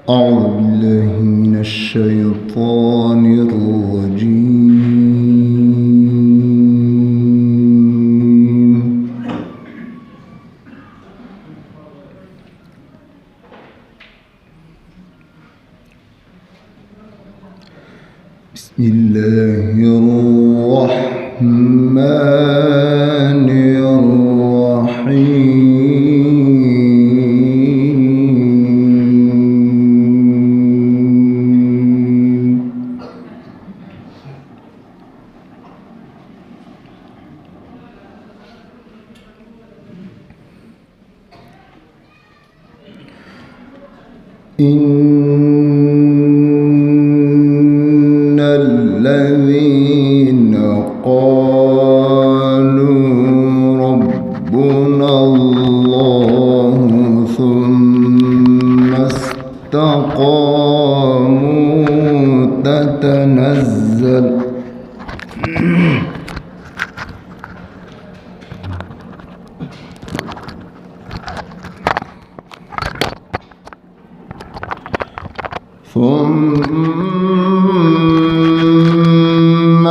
أعوذ بالله من الشيطان الرجيم. بسم الله الرحمن الرحيم. إن الذين قالوا ربنا الله ثم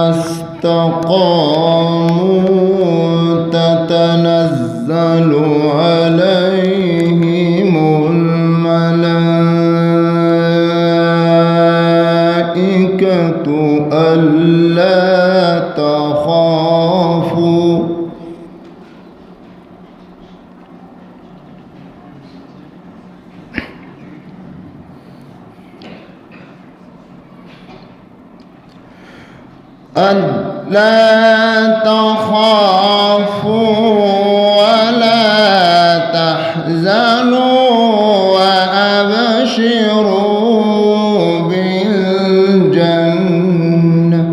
استقاموا تتنزل عليهم الملائكة ألا تخافوا ولا تحزنوا وأبشروا بالجنة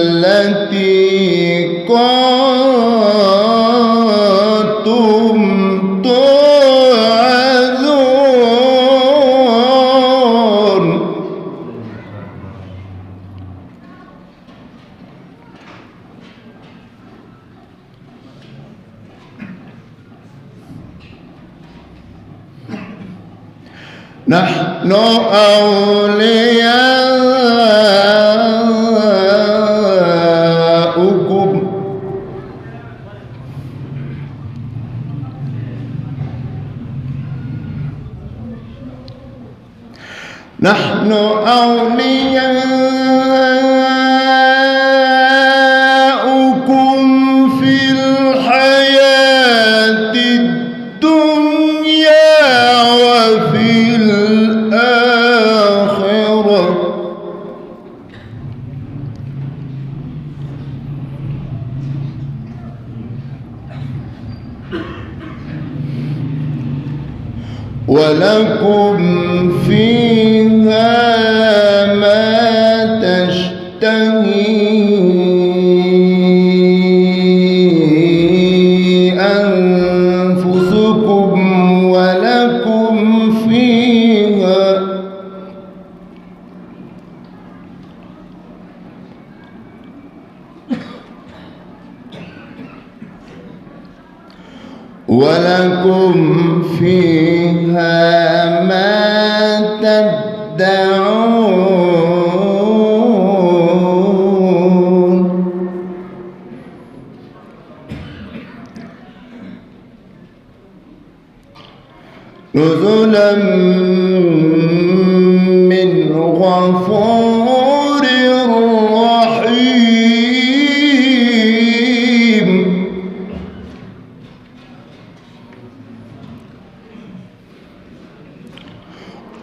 التي كنتم توعدون. نحن أولياؤكم في الحياة الدنيا وفي الآخرة ولكم فيها ما تشتهي أنفسكم ولكم فيها ما تدعون. نزلا من غفور رحيم.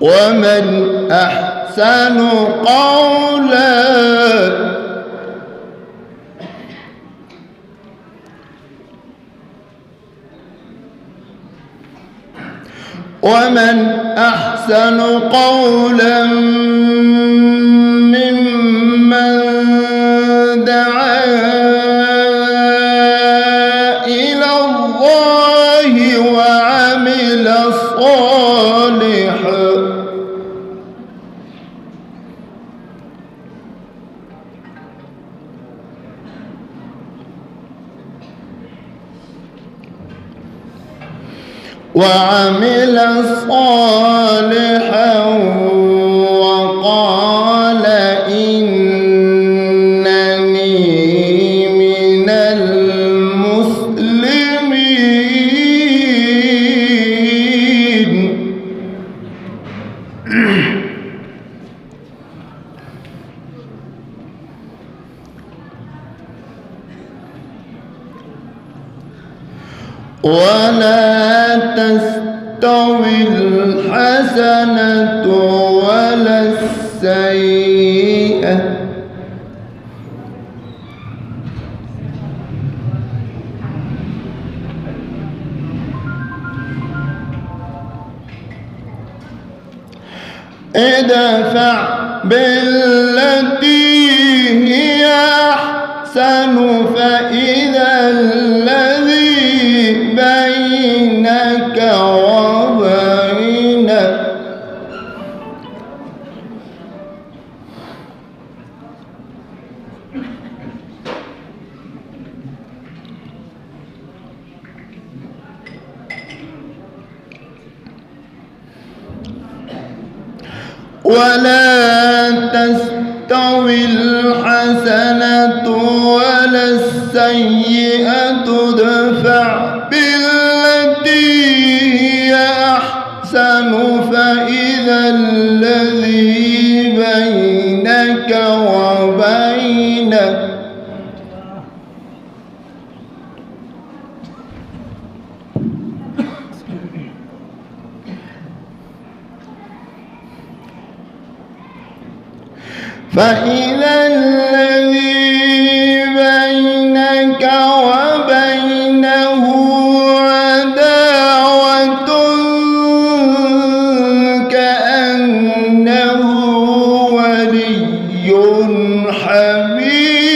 ومن أحسن قولا ممن دعا إلى الله وعمل صالحا وقال إنني من المسلمين. ولا تستوي الحسنة ولا السيئة ادفع بالتي هي أحسن فإذا الذي بينك وبينه ولا تستوي الحسنة ولا السيئة ادفع بالتي هي أحسن فإذا الذي بينك وبينه فإذا الذي بينك وبينه عداوة كأنه ولي حميم.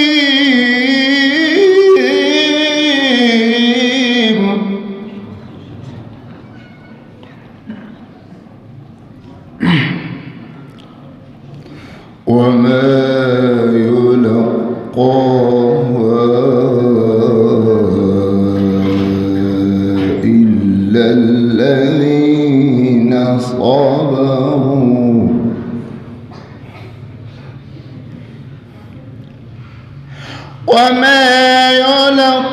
وما يلقاها إلا الذين صبروا وما يلقاها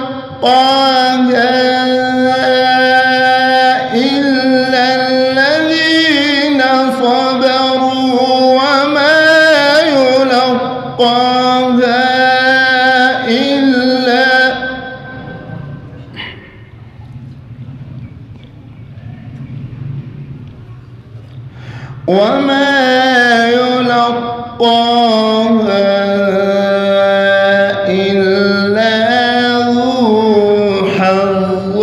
إلا الذين صبروا وما يلقاها إلا ذو حظ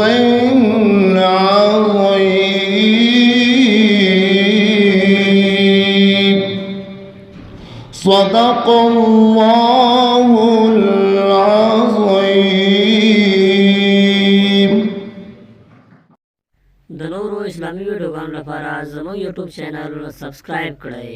عظيم. صدق الله العظيم. د نورو اسلامي ویډیوګانو لپاره زموږ یوټیوب چینل سبسکرایب کړئ.